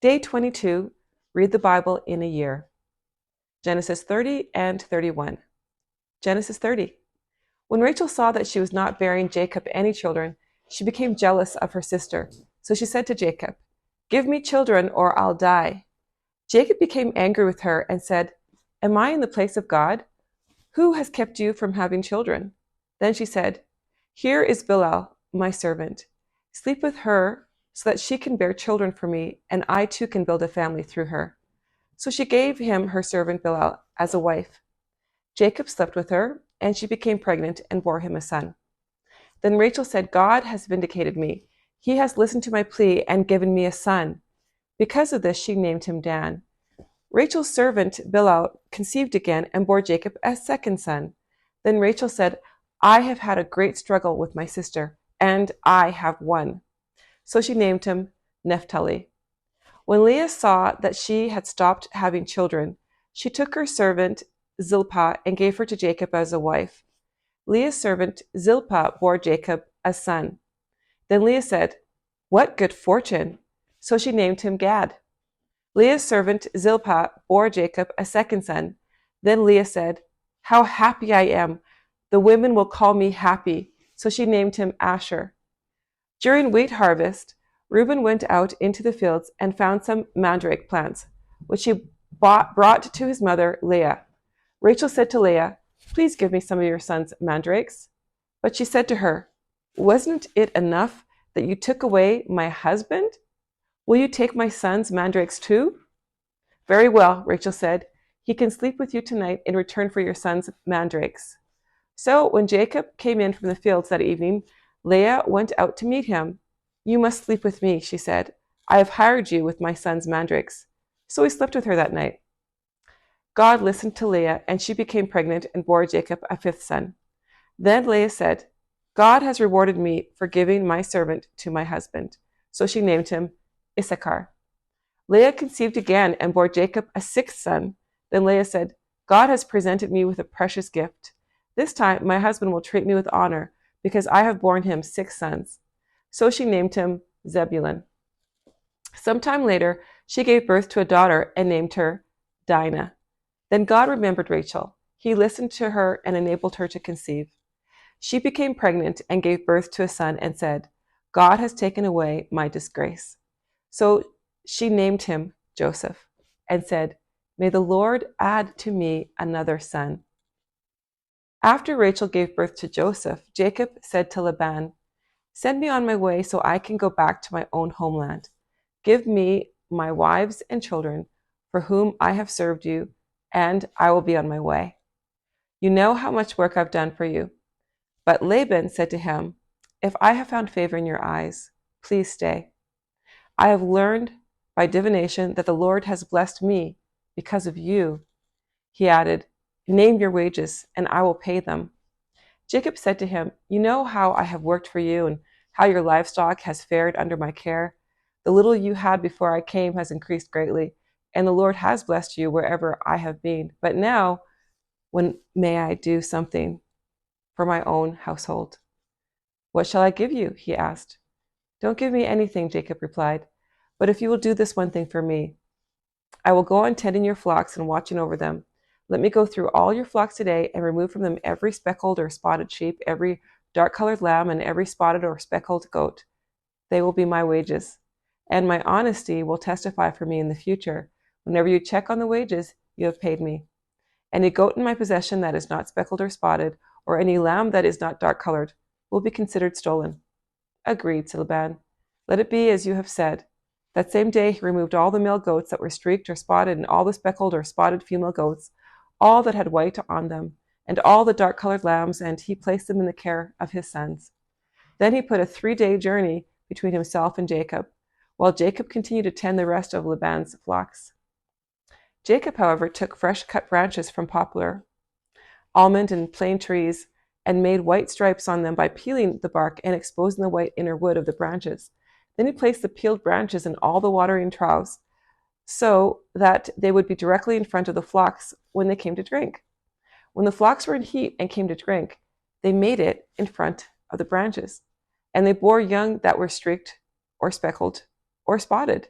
Day 22, read the Bible in a year. Genesis 30 and 31. Genesis 30. When Rachel saw that she was not bearing Jacob any children, she became jealous of her sister. So she said to Jacob, "Give me children or I'll die." Jacob became angry with her and said, "Am I in the place of God? Who has kept you from having children?" Then she said, "Here is Bilhah, my servant. Sleep with her so that she can bear children for me, and I too can build a family through her." So she gave him her servant Bilhah as a wife. Jacob slept with her, and she became pregnant and bore him a son. Then Rachel said, "God has vindicated me. He has listened to my plea and given me a son." Because of this, she named him Dan. Rachel's servant Bilhah conceived again and bore Jacob a second son. Then Rachel said, "I have had a great struggle with my sister, and I have won." So she named him Naphtali. When Leah saw that she had stopped having children, she took her servant Zilpah and gave her to Jacob as a wife. Leah's servant Zilpah bore Jacob a son. Then Leah said, "What good fortune!" So she named him Gad. Leah's servant Zilpah bore Jacob a second son. Then Leah said, "How happy I am! The women will call me happy." So she named him Asher. During wheat harvest, Reuben went out into the fields and found some mandrake plants, which he brought to his mother Leah. Rachel said to Leah, "Please give me some of your son's mandrakes." But she said to her, "Wasn't it enough that you took away my husband? Will you take my son's mandrakes too?" "Very well," Rachel said. "He can sleep with you tonight in return for your son's mandrakes." So when Jacob came in from the fields that evening, Leah went out to meet him. "You must sleep with me," she said. "I have hired you with my son's mandrakes." So he slept with her that night. God listened to Leah, and she became pregnant and bore Jacob a fifth son. Then Leah said, "God has rewarded me for giving my servant to my husband." So she named him Issachar. Leah conceived again and bore Jacob a sixth son. Then Leah said, "God has presented me with a precious gift. This time my husband will treat me with honor, because I have borne him 6 sons." So she named him Zebulun. Sometime later, she gave birth to a daughter and named her Dinah. Then God remembered Rachel. He listened to her and enabled her to conceive. She became pregnant and gave birth to a son and said, "God has taken away my disgrace." So she named him Joseph and said, "May the Lord add to me another son." After Rachel gave birth to Joseph, Jacob said to Laban, "Send me on my way so I can go back to my own homeland. Give me my wives and children, for whom I have served you, and I will be on my way. You know how much work I've done for you." But Laban said to him, "If I have found favor in your eyes, please stay. I have learned by divination that the Lord has blessed me because of you." He added, "Name your wages, and I will pay them." Jacob said to him, "You know how I have worked for you and how your livestock has fared under my care. The little you had before I came has increased greatly, and the Lord has blessed you wherever I have been. But now, when may I do something for my own household?" "What shall I give you?" he asked. "Don't give me anything," Jacob replied, "but if you will do this one thing for me, I will go on tending your flocks and watching over them. Let me go through all your flocks today and remove from them every speckled or spotted sheep, every dark-colored lamb, and every spotted or speckled goat. They will be my wages, and my honesty will testify for me in the future. Whenever you check on the wages, you have paid me. Any goat in my possession that is not speckled or spotted, or any lamb that is not dark-colored, will be considered stolen." "Agreed," said Laban. "Let it be as you have said." That same day he removed all the male goats that were streaked or spotted, and all the speckled or spotted female goats, all that had white on them, and all the dark-colored lambs, and he placed them in the care of his sons. Then he put a 3-day journey between himself and Jacob, while Jacob continued to tend the rest of Laban's flocks. Jacob, however, took fresh cut branches from poplar, almond, and plane trees, and made white stripes on them by peeling the bark and exposing the white inner wood of the branches. Then he placed the peeled branches in all the watering troughs, so that they would be directly in front of the flocks when they came to drink. When the flocks were in heat and came to drink, they made it in front of the branches, and they bore young that were streaked or speckled or spotted.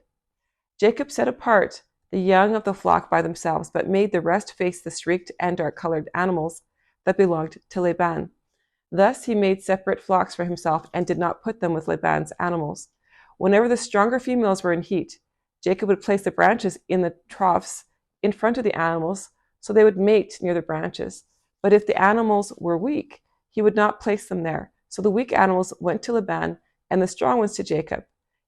Jacob set apart the young of the flock by themselves, but made the rest face the streaked and dark-colored animals that belonged to Laban. Thus he made separate flocks for himself and did not put them with Laban's animals. Whenever the stronger females were in heat, Jacob would place the branches in the troughs in front of the animals so they would mate near the branches. But if the animals were weak, he would not place them there. So the weak animals went to Laban and the strong ones to Jacob.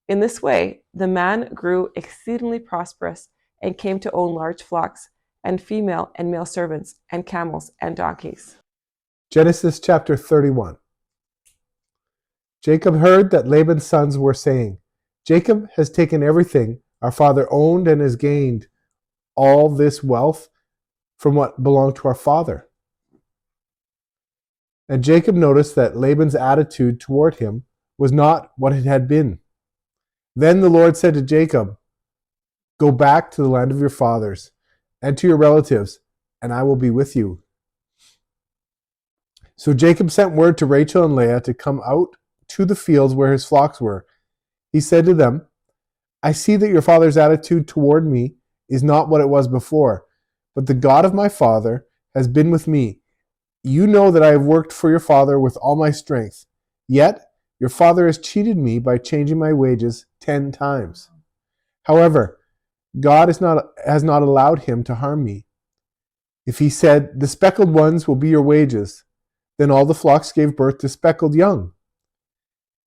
In this way, the man grew exceedingly prosperous and came to own large flocks and female and male servants and camels and donkeys. Genesis chapter 31. Jacob heard that Laban's sons were saying, "Jacob has taken everything our father owned and has gained all this wealth from what belonged to our father." And Jacob noticed that Laban's attitude toward him was not what it had been. Then the Lord said to Jacob, "Go back to the land of your fathers and to your relatives, and I will be with you." So Jacob sent word to Rachel and Leah to come out to the fields where his flocks were. He said to them, "I see that your father's attitude toward me is not what it was before, but the God of my father has been with me. You know that I have worked for your father with all my strength. Yet your father has cheated me by changing my wages 10 times. However, God has not allowed him to harm me. If he said, 'The speckled ones will be your wages,' then all the flocks gave birth to speckled young.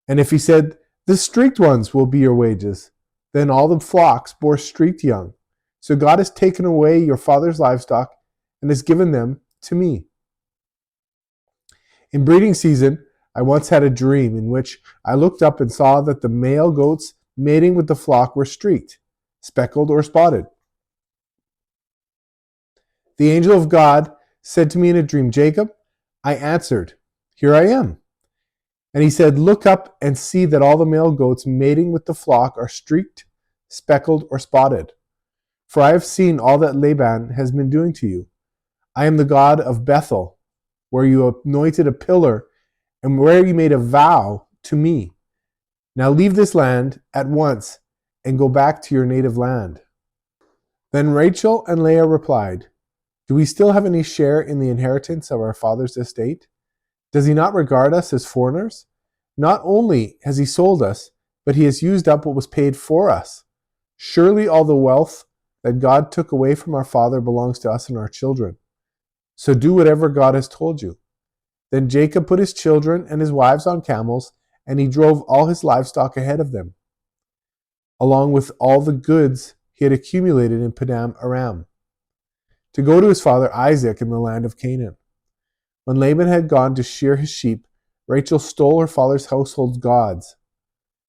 And if he said, 'The streaked ones will be your wages,' then all the flocks bore streaked young. So God has taken away your father's livestock and has given them to me. In breeding season, I once had a dream in which I looked up and saw that the male goats mating with the flock were streaked, speckled, or spotted. The angel of God said to me in a dream, 'Jacob,' I answered, 'Here I am.' And he said, 'Look up and see that all the male goats mating with the flock are streaked, speckled, or spotted. For I have seen all that Laban has been doing to you. I am the God of Bethel, where you anointed a pillar and where you made a vow to me. Now leave this land at once and go back to your native land.' Then Rachel and Leah replied, 'Do we still have any share in the inheritance of our father's estate? Does he not regard us as foreigners? Not only has he sold us, but he has used up what was paid for us. Surely all the wealth that God took away from our father belongs to us and our children. So do whatever God has told you.' Then Jacob put his children and his wives on camels, and he drove all his livestock ahead of them, along with all the goods he had accumulated in Paddan Aram, to go to his father Isaac in the land of Canaan. When Laban had gone to shear his sheep, Rachel stole her father's household gods.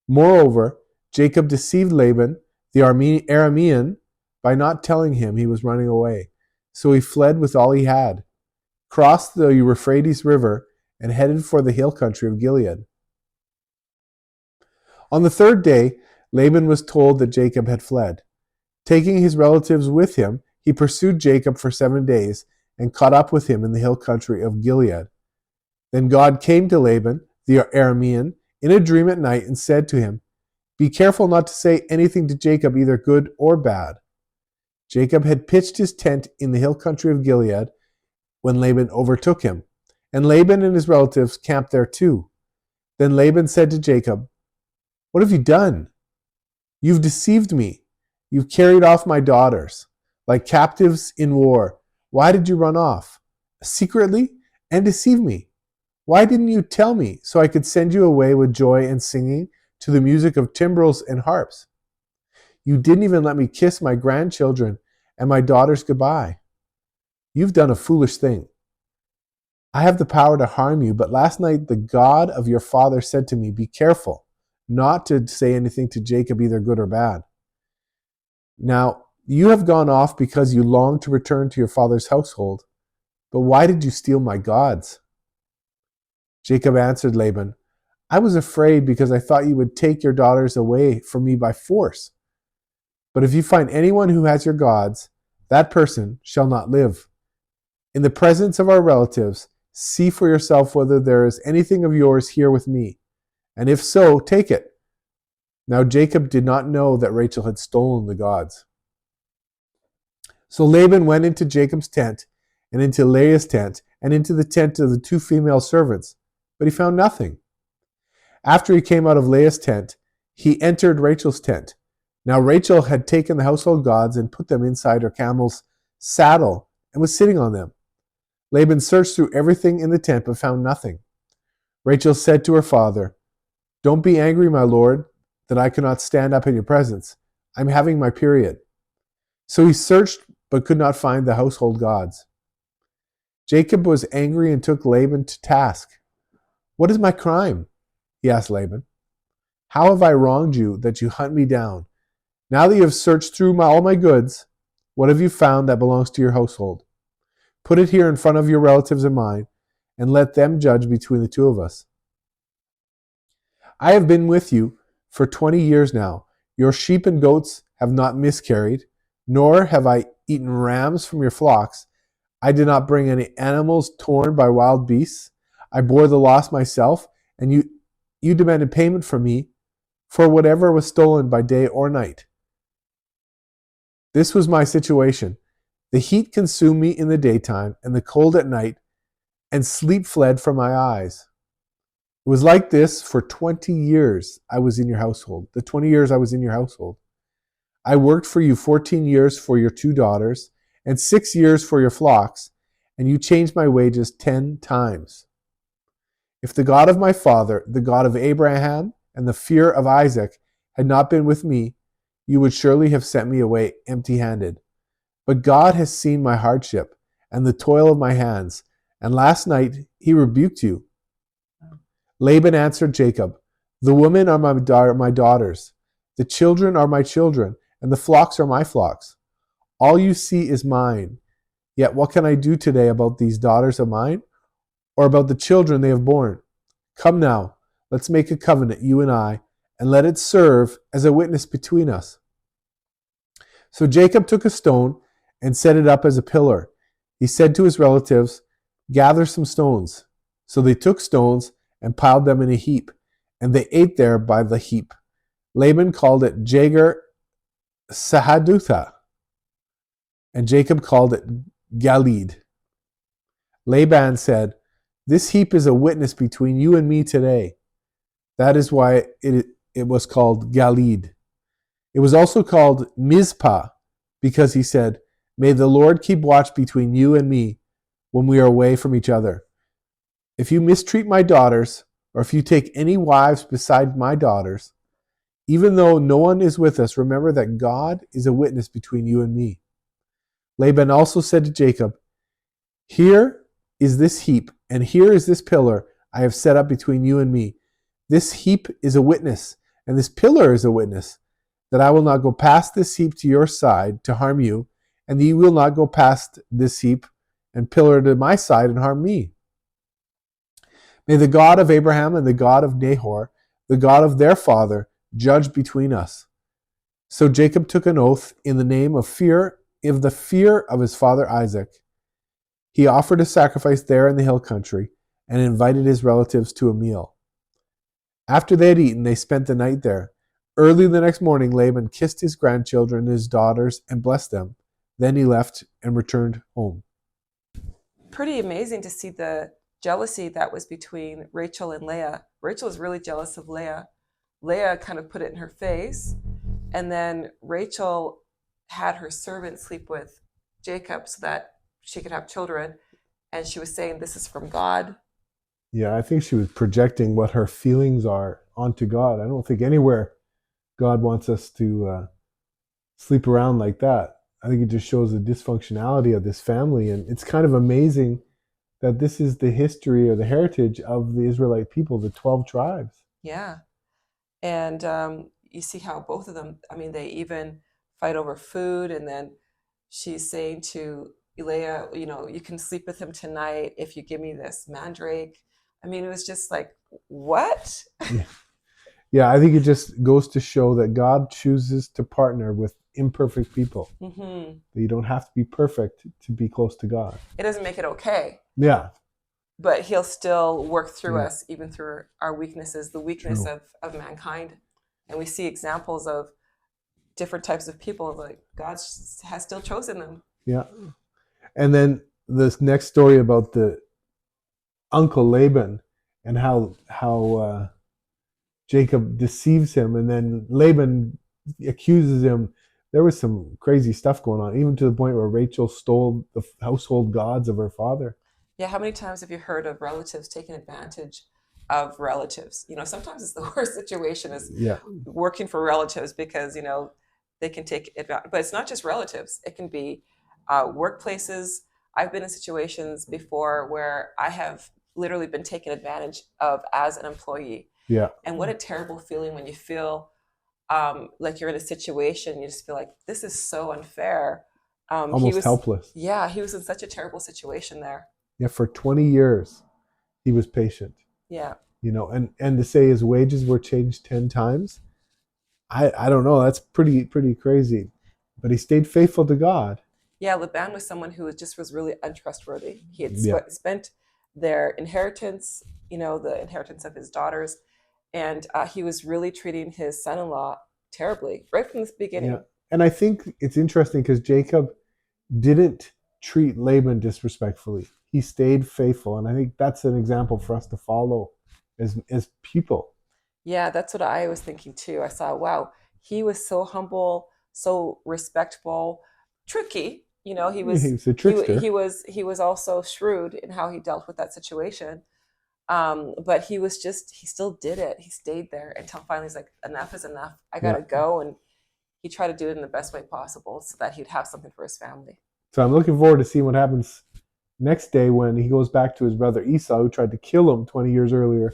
Moreover, Jacob deceived Laban, the Aramean, by not telling him he was running away. So he fled with all he had, crossed the Euphrates River, and headed for the hill country of Gilead. On the third day, Laban was told that Jacob had fled. Taking his relatives with him, he pursued Jacob for 7 days and caught up with him in the hill country of Gilead. Then God came to Laban, the Aramean, in a dream at night and said to him, 'Be careful not to say anything to Jacob, either good or bad.' Jacob had pitched his tent in the hill country of Gilead when Laban overtook him, and Laban and his relatives camped there too. Then Laban said to Jacob, 'What have you done? You've deceived me. You've carried off my daughters, like captives in war. Why did you run off secretly and deceive me? Why didn't you tell me so I could send you away with joy and singing to the music of timbrels and harps? You didn't even let me kiss my grandchildren and my daughters goodbye. You've done a foolish thing. I have the power to harm you, but last night the God of your father said to me, 'Be careful not to say anything to Jacob, either good or bad.' Now, you have gone off because you long to return to your father's household. But why did you steal my gods?" Jacob answered Laban, "I was afraid because I thought you would take your daughters away from me by force. But if you find anyone who has your gods, that person shall not live. In the presence of our relatives, see for yourself whether there is anything of yours here with me, and if so, take it. Now Jacob did not know that Rachel had stolen the gods. So Laban went into Jacob's tent and into Leah's tent and into the tent of the 2 female servants, but he found nothing. After he came out of Leah's tent, he entered Rachel's tent. Now Rachel had taken the household gods and put them inside her camel's saddle and was sitting on them. Laban searched through everything in the tent but found nothing. Rachel said to her father, "Don't be angry, my lord, that I cannot stand up in your presence. I'm having my period." So he searched but could not find the household gods. Jacob was angry and took Laban to task. "What is my crime?" he asked Laban. "How have I wronged you that you hunt me down? Now that you have searched through all my goods, what have you found that belongs to your household? Put it here in front of your relatives and mine, and let them judge between the 2 of us. I have been with you for 20 years now. Your sheep and goats have not miscarried, nor have I eaten rams from your flocks. I did not bring any animals torn by wild beasts. I bore the loss myself, and you demanded payment from me for whatever was stolen by day or night. This was my situation. The heat consumed me in the daytime, and the cold at night, and sleep fled from my eyes. It was like this for 20 years I was in your household. The 20 years I was in your household. I worked for you 14 years for your 2 daughters, and 6 years for your flocks, and you changed my wages 10 times. If the God of my father, the God of Abraham, and the fear of Isaac had not been with me, you would surely have sent me away empty-handed. But God has seen my hardship and the toil of my hands, and last night he rebuked you." Laban answered Jacob, "The women are my daughters, the children are my children, and the flocks are my flocks. All you see is mine. Yet what can I do today about these daughters of mine, or about the children they have borne? Come now, let's make a covenant, you and I, and let it serve as a witness between us." So Jacob took a stone and set it up as a pillar. He said to his relatives, "Gather some stones." So they took stones and piled them in a heap, and they ate there by the heap. Laban called it Jagar Sahadutha, and Jacob called it Galeed. Laban said, "This heap is a witness between you and me today." That is why it was called Galeed. It was also called Mizpah, because he said, "May the Lord keep watch between you and me when we are away from each other. If you mistreat my daughters, or if you take any wives beside my daughters, even though no one is with us, remember that God is a witness between you and me." Laban also said to Jacob, "Here is this heap, and here is this pillar I have set up between you and me. This heap is a witness, and this pillar is a witness, that I will not go past this heap to your side to harm you, and you will not go past this heap and pillar to my side and harm me. May the God of Abraham and the God of Nahor, the God of their father, judge between us." So Jacob took an oath in the name of the fear of his father Isaac. He offered a sacrifice there in the hill country and invited his relatives to a meal. After they had eaten, they spent the night there. Early the next morning, Laban kissed his grandchildren and his daughters and blessed them. Then he left and returned home. Pretty amazing to see the jealousy that was between Rachel and Leah. Rachel was really jealous of Leah. Leah kind of put it in her face. And then Rachel had her servant sleep with Jacob so that she could have children. And she was saying, "This is from God." Yeah, I think she was projecting what her feelings are onto God. I don't think anywhere God wants us to sleep around like that. I think it just shows the dysfunctionality of this family. And it's kind of amazing that this is the history or the heritage of the Israelite people, the 12 tribes. Yeah. And you see how both of them, I mean, they even fight over food. And then she's saying to Leah, you can sleep with him tonight if you give me this mandrake. I mean, it was just like, what? Yeah, I think it just goes to show that God chooses to partner with imperfect people. Mm-hmm. You don't have to be perfect to be close to God. It doesn't make it okay. Yeah. But he'll still work through us, even through our weaknesses, the weakness of mankind. And we see examples of different types of people, like God has still chosen them. Yeah. And then this next story about the uncle Laban and how Jacob deceives him, and then Laban accuses him. There was some crazy stuff going on, even to the point where Rachel stole the household gods of her father. Yeah, how many times have you heard of relatives taking advantage of relatives? Sometimes it's the worst situation is Yeah, working for relatives because, they can take advantage. But it's not just relatives, it can be workplaces. I've been in situations before where I have literally been taken advantage of as an employee. yeah, And what a terrible feeling when you feel like you're in a situation, you just feel like this is so unfair. He almost was, helpless. yeah, he was in such a terrible situation there. Yeah, for 20 years he was patient. Yeah. And to say his wages were changed 10 times, I don't know. That's pretty crazy. But he stayed faithful to God. Yeah, Laban was someone who just was really untrustworthy. He had Yeah, spent their inheritance, the inheritance of his daughters, and he was really treating his son-in-law terribly right from the yeah. beginning. And I think it's interesting because Jacob didn't treat Laban disrespectfully. He stayed faithful, and I think that's an example for us to follow as people. Yeah, that's what I was thinking too. I saw, wow, he was so humble, so respectful, tricky. He was He's a trickster. he was also shrewd in how he dealt with that situation. But he still did it. He stayed there until finally he's like, enough is enough. I Yeah. gotta go. And he tried to do it in the best way possible so that he'd have something for his family. So I'm looking forward to seeing what happens next day when he goes back to his brother Esau, who tried to kill him 20 years earlier.